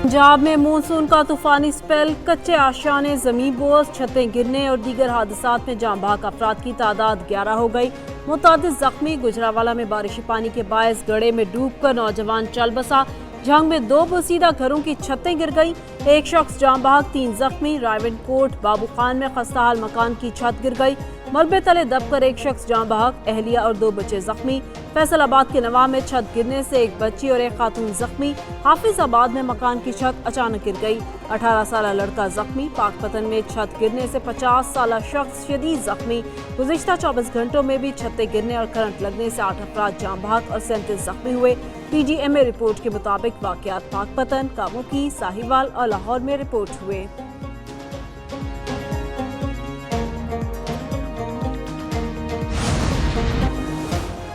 पंजाब में मानसून का तूफानी स्पेल, कच्चे आशियाने, जमीन बोझ, छतें गिरने और दीगर हादसात में जाँ बहक अफराद की तादाद 11 हो गई। मुतादिद जख्मी। गुजरावाला में बारिशी पानी के बायस गड्ढे में डूब कर नौजवान चल बसा। झंग में 2 बोसीदा घरों की छतें गिर गई। एक शख्स जाँ बहक, 3 जख्मी। रावलकोट बाबू खान में खस्ताहाल मकान की छत गिर गई। मलबे तले दबकर एक शख्स जाँ बहक, अहलिया और 2 बच्चे जख्मी। फैसलाबाद के नवां में छत गिरने से एक बच्ची और एक खातून जख्मी। हाफिजाबाद में मकान की छत अचानक गिर गई, 18 साल लड़का जख्मी। पाकपतन में छत गिरने से 50 साल शख्स शदीद जख्मी। गुज़िश्ता 24 घंटों में भी छतें गिरने और करंट लगने से 8 अफराद जाँ बहक और 37 जख्मी हुए। PGMA रिपोर्ट के मुताबिक वाक़यात पाकपतन, कामुकी, साहिवाल और लाहौर में रिपोर्ट हुए।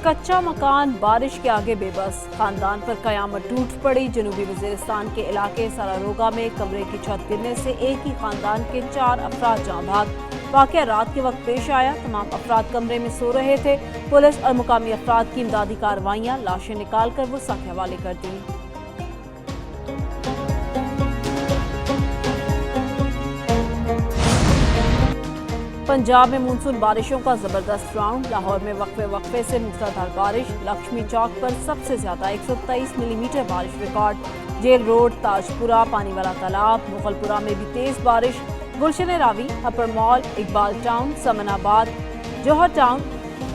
कच्चा मकान बारिश के आगे बेबस, खानदान पर कयामत टूट पड़ी। जनूबी वज़ीरिस्तान के इलाके सरारोगा में कमरे की छत गिरने से एक ही खानदान के 4 अफराद जाँ बहक। वाक़या रात के वक्त पेश आया। तमाम अफराद कमरे में सो रहे थे। पुलिस और मुकामी अफराद की इमदादी कार्रवाइयाँ लाशें निकाल कर वुसा के हवाले कर दी। पंजाब में मानसून बारिशों का जबरदस्त राउंड। लाहौर में वक्फे से मूसलाधार बारिश। लक्ष्मी चौक पर सबसे ज्यादा 123 मिलीमीटर बारिश रिकॉर्ड। जेल रोड, ताजपुरा, पानी वाला तालाब, मुगलपुरा में भी तेज बारिश। गुलशन रावी, अपर मॉल, इकबाल टाउन, समनाबाद, जौहर टाउन,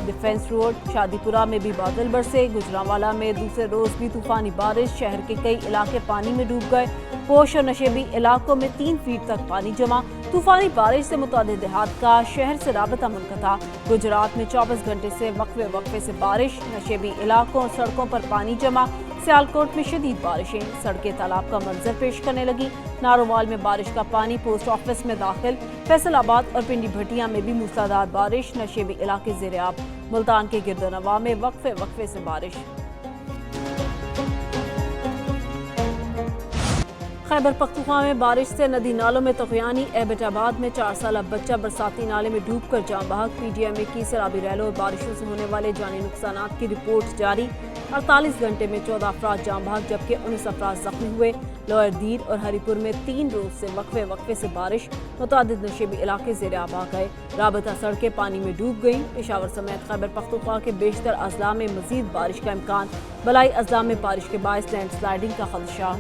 डिफेंस रोड, शादीपुरा में भी बादल बरसे। गुजरांवाला में दूसरे रोज भी तूफानी बारिश। शहर के कई इलाके पानी में डूब गए। पोश और नशेबी इलाकों में 3 फीट तक पानी जमा। तूफानी बारिश से मुतादिद देहात का शहर से राबता मुनक़ता। गुजरात में 24 घंटे से वक्फे से बारिश। नशेबी इलाकों और सड़कों पर पानी जमा। सियालकोट में शदीद बारिशें, सड़कें तालाब का मंजर पेश करने लगी। नारोवाल में बारिश का पानी पोस्ट ऑफिस में दाखिल। फैसलाबाद और पिंडी भटिया में भी मूसलाधार बारिश। नशेबी इलाके ज़ेर-ए-आब। मुल्तान के गिरदोनवा में वक्फे से बारिश। खैबर पख्तूनख्वा में बारिश से नदी नालों में तग़यानी। एबटाबाद में 4 साल बच्चा बरसाती नाले में डूबकर जाँ बहक। PGMA की सैलाबी रैलों और बारिशों से होने वाले जानी नुकसानात की रिपोर्ट जारी। 48 घंटे में 14 अफराद जाँ बहक जबकि 19 अफराद जख्मी हुए। लोअर दीर और हरीपुर में 3 रोज से वक्फे से बारिश। मुतादिद नशेबी इलाके ज़ेर-ए-आब आ गए। राबता सड़कें पानी में डूब गईं। पेशावर समेत खैबर पख्तूनख्वा के बेशतर अजला में मजीद बारिश का इम्कान। बलाई अजला में बारिश के बायस लैंड स्लाइडिंग का खदशा।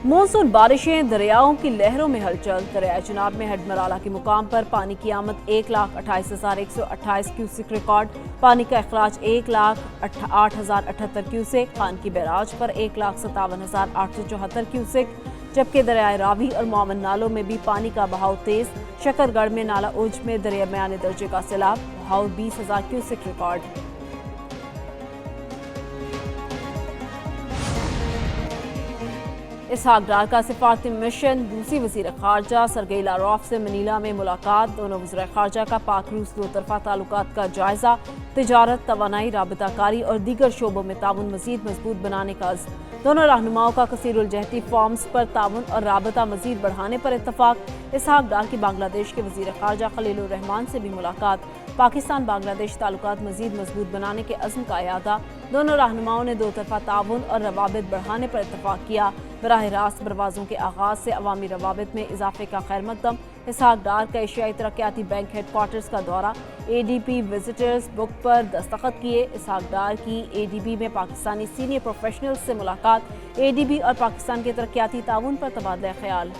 मानसून बारिशें, दरियाओं की लहरों में हलचल। दरिया चनाब में हडमराला के मुकाम पर पानी की आमद 1,28,128 क्यूसिक रिकॉर्ड। पानी का अखराज 1,08,078 क्यूसिक। खान की बैराज पर 1,57,874 क्यूसिक। जबकि दरियाए रावी और मोमन नालों में भी पानी का बहाव तेज। शकरगढ़ में नाला उज में दरमियाने दर्जे का सैलाब, बहाव 20,000 क्यूसिक रिकॉर्ड। इसहाक डार का सिफारती मिशन। दूसरी वज़ीर ख़ारजा सरगेई लारोफ से मनीला में मुलाकात। दोनों वज़ीर ख़ारजा का पाक रूस दो तरफ़ा ताल्लुकात का जायज़ा। तिजारत, तवानाई, राबताकारी और दीगर शोबों में ताउन मज़ीद मजबूत बनाने का अज़्म। दोनों रहनुमाओं का कसीरुल जहती फॉर्म्स पर ताउन और राबता मज़ीद बढ़ाने पर इत्तफ़ाक। इसहाक डार की बांग्लादेश के वज़ीर ख़ारजा खलीलुर रहमान से भी मुलाकात। पाकिस्तान बांग्लादेश ताल्लुकात मज़ीद मजबूत बनाने के अज़्म का इयादा। दोनों रहनुमाओं ने दो तरफ़ा ताउन और रवाबित बढ़ाने पर इत्तफ़ाक किया। बराह रास्त परवाज़ों के आगाज़ से अवामी रवाबित में इजाफे का खैर मकदम। इसहाक डार का एशियाई तरक्याती बैंक हेडक्वार्टर्स का दौरा। ADB विजिटर्स बुक पर दस्तखत किए। इसहाक डार की ADB में पाकिस्तानी सीनियर प्रोफेशनल्स से मुलाकात। ADB और पाकिस्तान के तरक्याती ताउन पर तबादला ख्याल।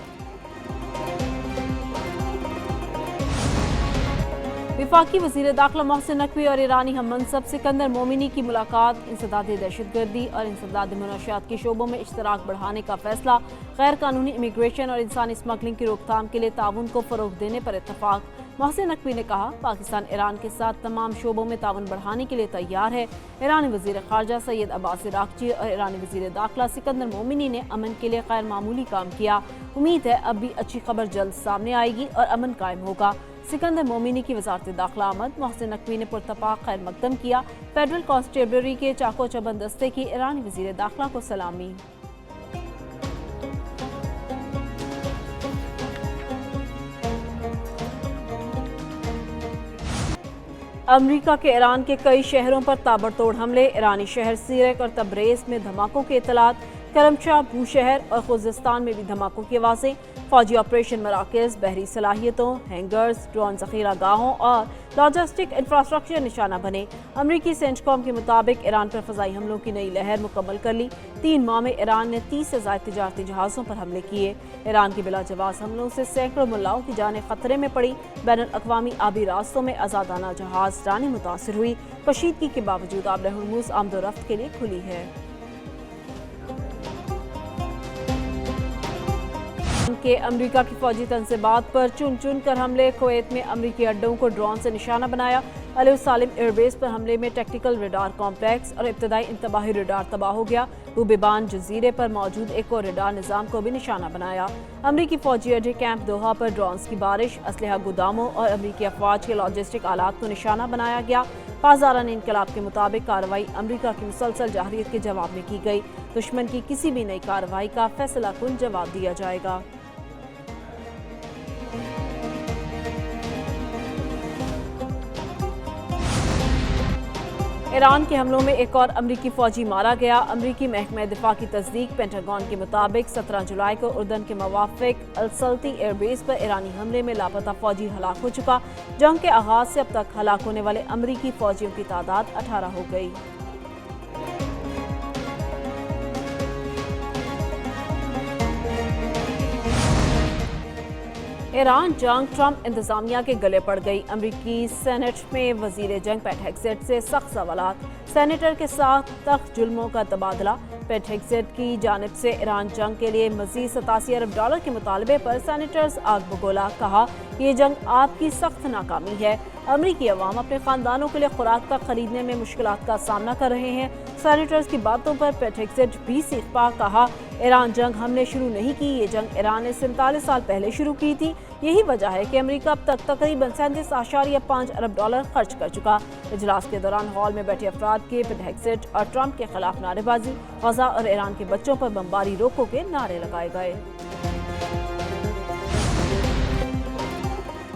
वफाकी वज़ीर दाखिला मोहसिन नकवी और ईरानी हम मनसब सिकंदर मोमिनी की मुलाकात। इंसदादी दहशतगर्दी और इंसदादी मुनशियात के शोबों में इश्तराक बढ़ाने का फैसला। गैर कानूनी इमिग्रेशन और इंसानी स्मगलिंग की रोकथाम के लिए ताउन को फ़रोग़ देने पर इत्तफ़ाक। मोहसिन नकवी ने कहा, पाकिस्तान ईरान के साथ तमाम शोबों में ताउन बढ़ाने के लिए तैयार है। ईरानी वज़ीर ख़ारजा सैयद अब्बास इराक़ची और ईरानी वज़ीर दाखिला सिकंदर मोमिनी ने अमन के लिए गैर मामूली काम किया। उम्मीद है अब भी अच्छी खबर जल्द सामने आएगी और अमन कायम होगा। सिकंदर मोमिनी की वज़ारत दाखिला आमद। मोहसिन नकवी ने पुरतपाक खैर मकदम किया। फेडरल कॉन्स्टेबलरी के चाको चबंद दस्ते की ईरानी वज़ीर दाखिला को सलामी। امریکہ کے ایران کے کئی شہروں پر تابڑتوڑ حملے، ایرانی شہر سیرک اور تبریز میں دھماکوں کے اطلاعات، کرمشاہ، بوشہر اور خوزستان میں بھی دھماکوں کی آوازیں، فوجی آپریشن مراکز، بحری صلاحیتوں، ہینگرز، ڈرون ذخیرہ گاہوں اور لاجسٹک انفراسٹرکچر نشانہ بنے۔ امریکی سینٹکام کے مطابق ایران پر فضائی حملوں کی نئی لہر مکمل کر لی، 3 ماہ میں ایران نے 30 سے زائد تجارتی جہازوں پر حملے کیے۔ ایران کے بلا جواز حملوں سے سینکڑوں ملاؤں کی جانیں خطرے میں پڑی، بین الاقوامی آبی راستوں میں آزادانہ جہاز رانی متاثر ہوئی، کشیدگی کے باوجود آبِ ہرمز آمد و رفت کے لیے کھلی ہے۔ کہ امریکہ کی فوجی تنصیبات پر چن چن کر حملے، کویت میں امریکی اڈوں کو ڈرون سے نشانہ بنایا، علیہ السالم ایئر بیس پر حملے میں ٹیکٹیکل ریڈار کمپلیکس اور ابتدائی انتباہی ریڈار تباہ ہو گیا، روبیبان جزیرے پر موجود ایک اور ریڈار نظام کو بھی نشانہ بنایا۔ امریکی فوجی اڈے کیمپ دوحہ پر ڈرونز کی بارش، اسلحہ گوداموں اور امریکی افواج کے لاجسٹک آلات کو نشانہ بنایا گیا۔ پاسداران انقلاب کے مطابق کارروائی امریکہ کی مسلسل جارحیت کے جواب میں کی گئی، دشمن کی کسی بھی نئی کارروائی کا فیصلہ کن جواب دیا جائے گا۔ ایران کے حملوں میں ایک اور امریکی فوجی مارا گیا، امریکی محکمہ دفاع کی تصدیق، پینٹاگون کے مطابق 17 جولائی کو اردن کے موافق السلطی ایئر بیس پر ایرانی حملے میں لاپتہ فوجی ہلاک ہو چکا۔ جنگ کے آغاز سے اب تک ہلاک ہونے والے امریکی فوجیوں کی تعداد 18 ہو گئی۔ ایران جنگ ٹرمپ انتظامیہ کے گلے پڑ گئی، امریکی سینیٹ میں وزیر جنگ پیٹ ہیگسیٹ سے سخت سوالات، سینیٹر کے ساتھ تخت جلموں کا تبادلہ، پیٹ ہیگسیٹ کی جانب سے ایران جنگ کے لیے مزید $87 ارب کے مطالبے پر سینیٹرز آگ بگولا، کہا یہ جنگ آپ کی سخت ناکامی ہے، امریکی عوام اپنے خاندانوں کے لیے خوراک تک خریدنے میں مشکلات کا سامنا کر رہے ہیں۔ سینیٹرز کی باتوں پر پیٹ ہیگسیٹ بھی سیخ پا، کہا ایران جنگ ہم نے شروع نہیں کی، یہ جنگ ایران نے 47 سال پہلے شروع کی تھی، یہی وجہ ہے کہ امریکہ اب تک تقریباً $37.5 ارب خرچ کر چکا۔ اجلاس کے دوران ہال میں بیٹھے افراد کے پیٹ ہیگسیٹ اور ٹرمپ کے خلاف نعرے بازی، غزہ اور ایران کے بچوں پر بمباری روکو کے نعرے لگائے گئے۔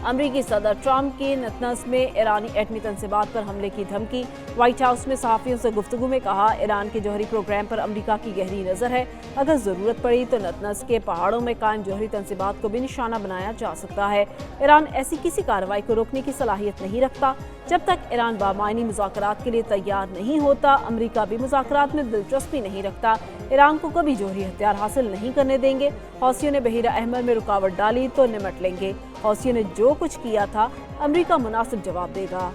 امریکی صدر ٹرمپ کی نتنز میں ایرانی ایٹمی تنصیبات پر حملے کی دھمکی، وائٹ ہاؤس میں صحافیوں سے گفتگو میں کہا ایران کے جوہری پروگرام پر امریکہ کی گہری نظر ہے، اگر ضرورت پڑی تو نتنز کے پہاڑوں میں قائم جوہری تنصیبات کو بھی نشانہ بنایا جا سکتا ہے۔ ایران ایسی کسی کارروائی کو روکنے کی صلاحیت نہیں رکھتا، جب تک ایران بامعنی مذاکرات کے لیے تیار نہیں ہوتا، امریکہ بھی مذاکرات میں دلچسپی نہیں رکھتا، ایران کو کبھی جوہری ہتھیار حاصل نہیں کرنے دیں گے۔ حوثیوں نے بحیرہ احمر میں رکاوٹ ڈالی تو نمٹ لیں گے، حوثیوں نے جو کچھ کیا تھا امریکہ مناسب جواب دے گا۔